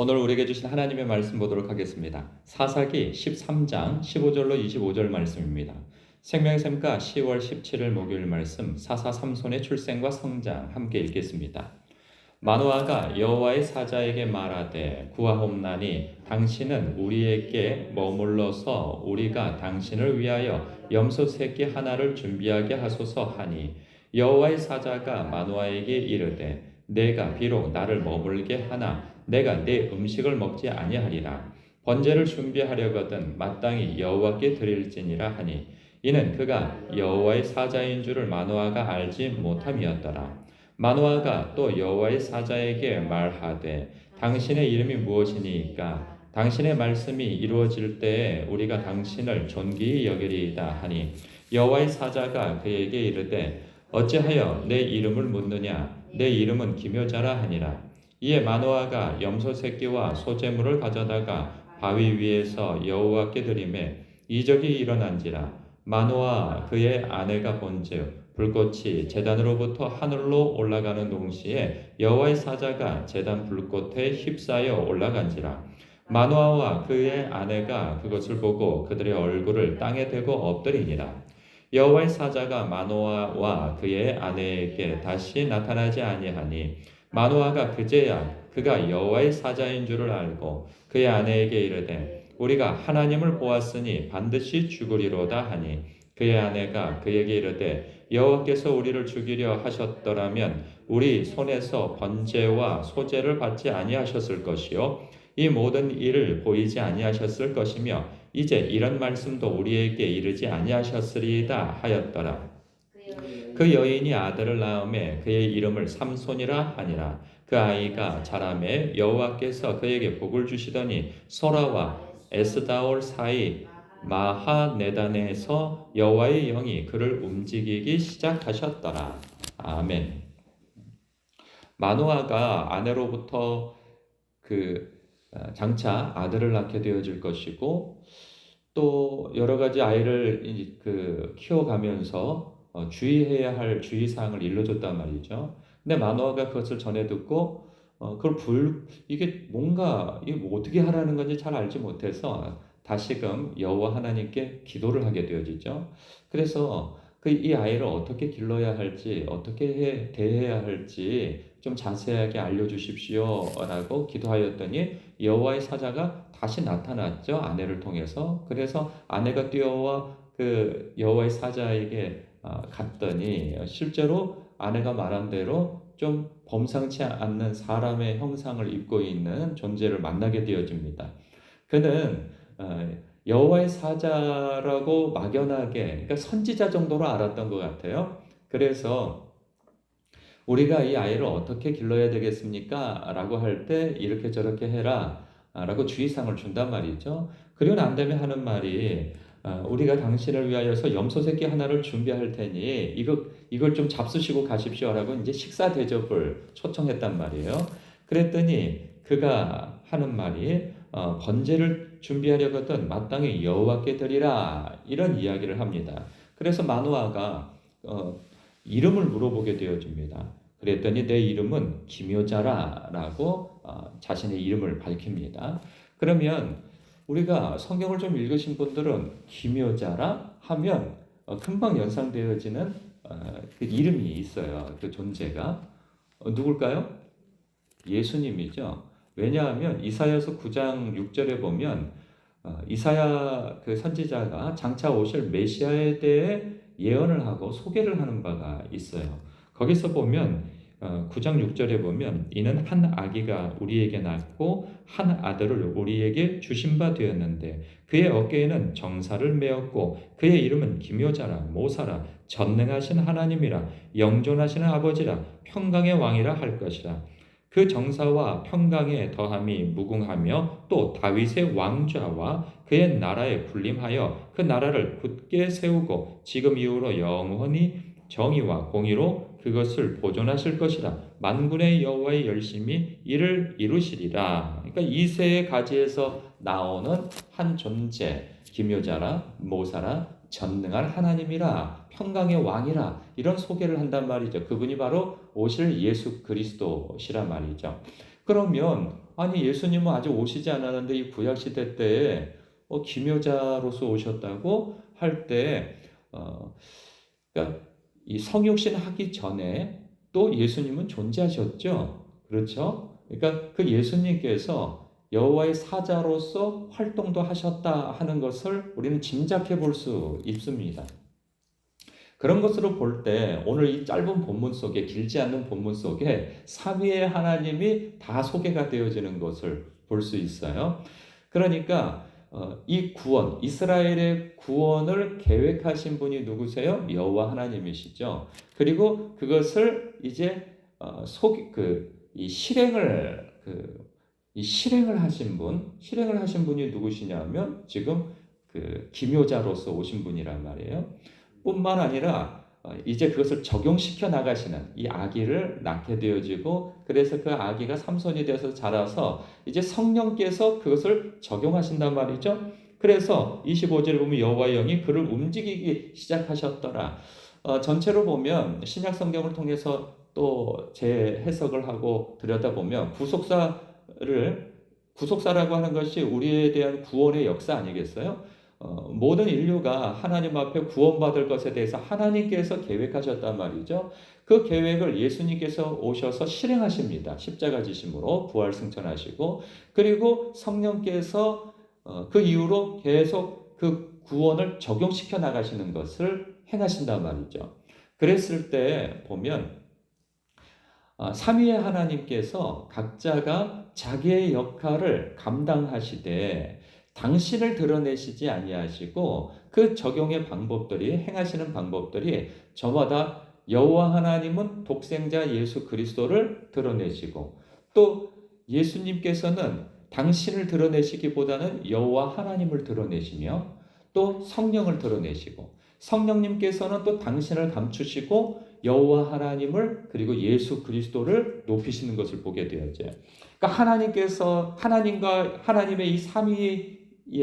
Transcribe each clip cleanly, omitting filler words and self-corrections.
오늘 우리에게 주신 하나님의 말씀 보도록 하겠습니다. 사사기 13장 15절로 25절 말씀입니다. 생명의 샘가 10월 17일 목요일 말씀 사사 삼손의 출생과 성장 함께 읽겠습니다. 마노아가 여호와의 사자에게 말하되 구하옵나니 당신은 우리에게 머물러서 우리가 당신을 위하여 염소 새끼 하나를 준비하게 하소서 하니 여호와의 사자가 마노아에게 이르되 내가 비록 나를 머물게 하나 내가 네 음식을 먹지 아니하리라. 번제를 준비하려거든 마땅히 여호와께 드릴지니라 하니 이는 그가 여호와의 사자인 줄을 마노아가 알지 못함이었더라. 마노아가 또 여호와의 사자에게 말하되 당신의 이름이 무엇이니까 당신의 말씀이 이루어질 때에 우리가 당신을 존귀히 여기리이다 하니 여호와의 사자가 그에게 이르되 어찌하여 내 이름을 묻느냐 내 이름은 기묘자라 하니라. 이에 마노아가 염소 새끼와 소제물을 가져다가 바위 위에서 여호와께 드리매 이적이 일어난지라. 마노아 그의 아내가 본즉 불꽃이 제단으로부터 하늘로 올라가는 동시에 여호와의 사자가 제단 불꽃에 휩싸여 올라간지라. 마노아와 그의 아내가 그것을 보고 그들의 얼굴을 땅에 대고 엎드리니라. 여호와의 사자가 마노아와 그의 아내에게 다시 나타나지 아니하니 마노아가 그제야 그가 여호와의 사자인 줄을 알고 그의 아내에게 이르되 우리가 하나님을 보았으니 반드시 죽으리로다 하니 그의 아내가 그에게 이르되 여호와께서 우리를 죽이려 하셨더라면 우리 손에서 번제와 소제를 받지 아니하셨을 것이요 이 모든 일을 보이지 아니하셨을 것이며 이제 이런 말씀도 우리에게 이르지 아니하셨으리이다 하였더라. 그 여인이 아들을 낳음에 그의 이름을 삼손이라 하니라. 그 아이가 자라매 여호와께서 그에게 복을 주시더니 소라와 에스다올 사이 마하네단에서 여호와의 영이 그를 움직이기 시작하셨더라. 아멘. 마노아가 아내로부터 장차 아들을 낳게 되어질 것이고 또 여러 가지 아이를 키워가면서 주의해야 할 주의사항을 일러줬단 말이죠. 근데 마노아가 그것을 전해 듣고 이게 뭔가 이게 어떻게 하라는 건지 잘 알지 못해서 다시금 여호와 하나님께 기도를 하게 되어지죠. 그래서 이 아이를 어떻게 길러야 할지 어떻게 대해야 할지 좀 자세하게 알려주십시오라고 기도하였더니 여호와의 사자가 다시 나타났죠. 아내를 통해서. 그래서 아내가 뛰어와 그 여호와의 사자에게 갔더니 실제로 아내가 말한 대로 좀 범상치 않는 사람의 형상을 입고 있는 존재를 만나게 되어집니다. 그는 여호와의 사자라고 막연하게 그러니까 선지자 정도로 알았던 것 같아요. 그래서 우리가 이 아이를 어떻게 길러야 되겠습니까? 라고 할 때 이렇게 저렇게 해라 라고 주의사항을 준단 말이죠. 그리고 난 다음에 하는 말이 우리가 당신을 위하여서 염소 새끼 하나를 준비할 테니 이걸 좀 잡수시고 가십시오라고 이제 식사 대접을 초청했단 말이에요. 그랬더니 그가 하는 말이 번제를 준비하려거든 마땅히 여호와께 드리라 이런 이야기를 합니다. 그래서 마노아가 이름을 물어보게 되어집니다. 그랬더니 내 이름은 기묘자라라고 자신의 이름을 밝힙니다. 그러면 우리가 성경을 좀 읽으신 분들은 기묘자라 하면 금방 연상되어지는 그 이름이 있어요. 그 존재가 누굴까요? 예수님이죠. 왜냐하면 이사야서 9장 6절에 보면 이사야 그 선지자가 장차 오실 메시아에 대해 예언을 하고 소개를 하는 바가 있어요. 거기서 보면 9장 6절에 보면 이는 한 아기가 우리에게 낳고 한 아들을 우리에게 주신 바 되었는데 그의 어깨에는 정사를 메었고 그의 이름은 기묘자라 모사라 전능하신 하나님이라 영존하시는 아버지라 평강의 왕이라 할 것이라. 그 정사와 평강의 더함이 무궁하며 또 다윗의 왕좌와 그의 나라에 군림하여 그 나라를 굳게 세우고 지금 이후로 영원히 정의와 공의로 그것을 보존하실 것이라. 만군의 여호와의 열심히 이를 이루시리라. 그러니까 이새의 가지에서 나오는 한 존재, 기묘자라, 모사라, 전능한 하나님이라, 평강의 왕이라 이런 소개를 한단 말이죠. 그분이 바로 오실 예수 그리스도시란 말이죠. 그러면 아니 예수님은 아직 오시지 않았는데 이 구약 시대 때에 기묘자로서 오셨다고 할 때, 그러니까 이 성육신 하기 전에 또 예수님은 존재하셨죠. 그렇죠? 그러니까 그 예수님께서 여호와의 사자로서 활동도 하셨다 하는 것을 우리는 짐작해 볼 수 있습니다. 그런 것으로 볼 때 오늘 이 짧은 본문 속에 길지 않는 본문 속에 삼위의 하나님이 다 소개가 되어지는 것을 볼 수 있어요. 그러니까 이 구원, 이스라엘의 구원을 계획하신 분이 누구세요? 여호와 하나님이시죠. 그리고 그것을 이제 이 실행을 하신 분이 누구시냐면 지금 그 기묘자로서 오신 분이란 말이에요. 뿐만 아니라 이제 그것을 적용시켜 나가시는 이 아기를 낳게 되어지고, 그래서 그 아기가 삼손이 돼서 자라서 이제 성령께서 그것을 적용하신단 말이죠. 그래서 25절에 보면 여호와의 영이 그를 움직이기 시작하셨더라. 전체로 보면 신약 성경을 통해서 또 재해석을 하고 들여다보면 구속사라고 하는 것이 우리에 대한 구원의 역사 아니겠어요? 모든 인류가 하나님 앞에 구원받을 것에 대해서 하나님께서 계획하셨단 말이죠. 그 계획을 예수님께서 오셔서 실행하십니다. 십자가 지심으로 부활 승천하시고, 그리고 성령께서 그 이후로 계속 그 구원을 적용시켜 나가시는 것을 행하신단 말이죠. 그랬을 때 보면 삼위의 하나님께서 각자가 자기의 역할을 감당하시되 당신을 드러내시지 아니하시고 그 적용의 방법들이, 행하시는 방법들이 저마다 여호와 하나님은 독생자 예수 그리스도를 드러내시고, 또 예수님께서는 당신을 드러내시기보다는 여호와 하나님을 드러내시며 또 성령을 드러내시고, 성령님께서는 또 당신을 감추시고 여호와 하나님을 그리고 예수 그리스도를 높이시는 것을 보게 되었죠. 그러니까 하나님의 이 삼위의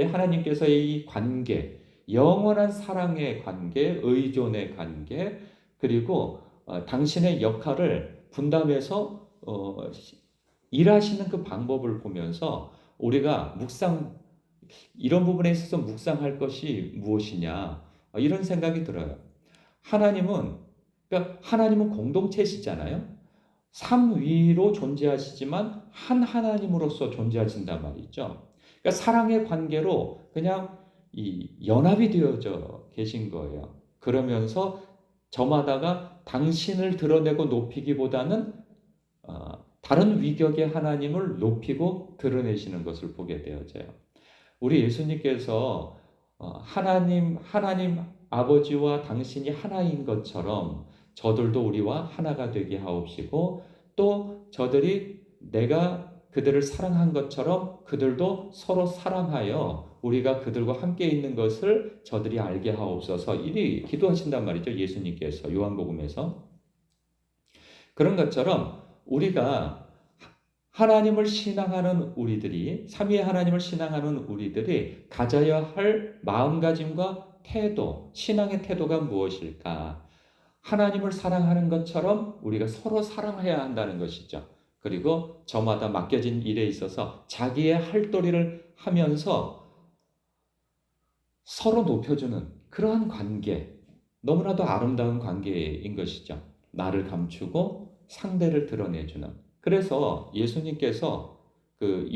하나님께서의 이 관계, 영원한 사랑의 관계, 의존의 관계, 그리고 당신의 역할을 분담해서 일하시는 그 방법을 보면서 우리가 이런 부분에 있어서 묵상할 것이 무엇이냐, 이런 생각이 들어요. 그러니까 하나님은 공동체시잖아요. 삼위로 존재하시지만 한 하나님으로서 존재하신단 말이죠. 그러니까 사랑의 관계로 그냥 연합이 되어져 계신 거예요. 그러면서 저마다가 당신을 드러내고 높이기보다는 다른 위격의 하나님을 높이고 드러내시는 것을 보게 되어져요. 우리 예수님께서 하나님 아버지와 당신이 하나인 것처럼 저들도 우리와 하나가 되게 하옵시고, 또 저들이 내가 그들을 사랑한 것처럼 그들도 서로 사랑하여 우리가 그들과 함께 있는 것을 저들이 알게 하옵소서, 이리 기도하신단 말이죠. 예수님께서 요한복음에서. 그런 것처럼 우리가 하나님을 신앙하는 우리들이, 삼위의 하나님을 신앙하는 우리들이 가져야 할 마음가짐과 태도, 신앙의 태도가 무엇일까? 하나님을 사랑하는 것처럼 우리가 서로 사랑해야 한다는 것이죠. 그리고 저마다 맡겨진 일에 있어서 자기의 할 도리를 하면서 서로 높여주는 그러한 관계, 너무나도 아름다운 관계인 것이죠. 나를 감추고 상대를 드러내주는. 그래서 예수님께서 그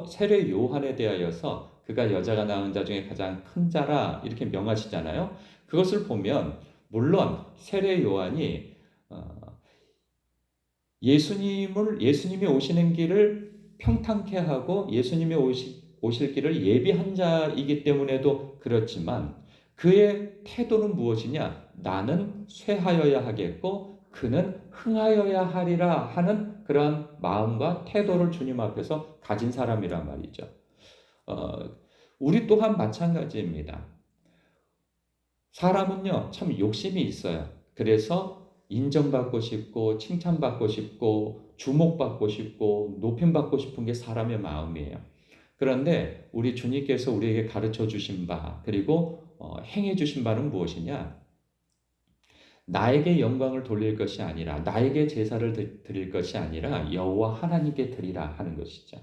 세례 요한에 대하여서 그가 여자가 낳은 자 중에 가장 큰 자라 이렇게 명하시잖아요. 그것을 보면 물론 세례 요한이 예수님이 오시는 길을 평탄케 하고 예수님이 오실 길을 예비한 자이기 때문에도 그렇지만, 그의 태도는 무엇이냐? 나는 쇠하여야 하겠고 그는 흥하여야 하리라 하는 그러한 마음과 태도를 주님 앞에서 가진 사람이란 말이죠. 우리 또한 마찬가지입니다. 사람은요, 참 욕심이 있어요. 그래서 인정받고 싶고 칭찬받고 싶고 주목받고 싶고 높임받고 싶은 게 사람의 마음이에요. 그런데 우리 주님께서 우리에게 가르쳐 주신 바, 그리고 행해 주신 바는 무엇이냐? 나에게 영광을 돌릴 것이 아니라 나에게 제사를 드릴 것이 아니라 여호와 하나님께 드리라 하는 것이죠.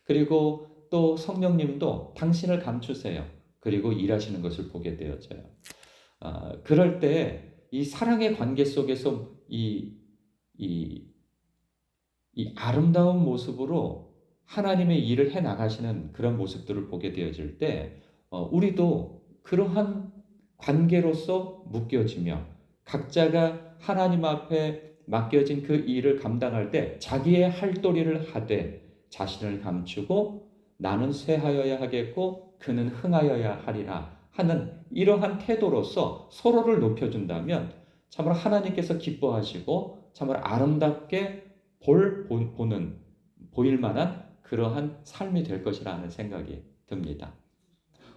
그리고 또 성령님도 당신을 감추세요. 그리고 일하시는 것을 보게 되어져요. 그럴 때 이 사랑의 관계 속에서 이, 이 아름다운 모습으로 하나님의 일을 해 나가시는 그런 모습들을 보게 되어질 때 우리도 그러한 관계로서 묶여지며 각자가 하나님 앞에 맡겨진 그 일을 감당할 때 자기의 할 도리를 하되 자신을 감추고 나는 쇠하여야 하겠고 그는 흥하여야 하리라 하는 이러한 태도로서 서로를 높여준다면 참으로 하나님께서 기뻐하시고 참으로 아름답게 보일 만한 그러한 삶이 될 것이라는 생각이 듭니다.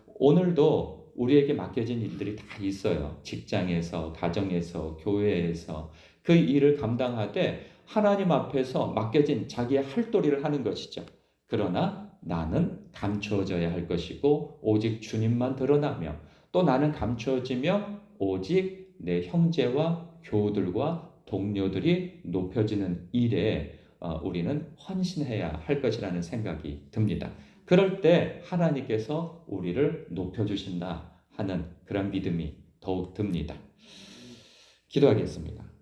오늘도 우리에게 맡겨진 일들이 다 있어요. 직장에서, 가정에서, 교회에서 그 일을 감당하되 하나님 앞에서 맡겨진 자기의 할 도리를 하는 것이죠. 그러나 나는 감추어져야 할 것이고 오직 주님만 드러나며 또 나는 감추어지며 오직 내 형제와 교우들과 동료들이 높여지는 일에 우리는 헌신해야 할 것이라는 생각이 듭니다. 그럴 때 하나님께서 우리를 높여주신다 하는 그런 믿음이 더욱 듭니다. 기도하겠습니다.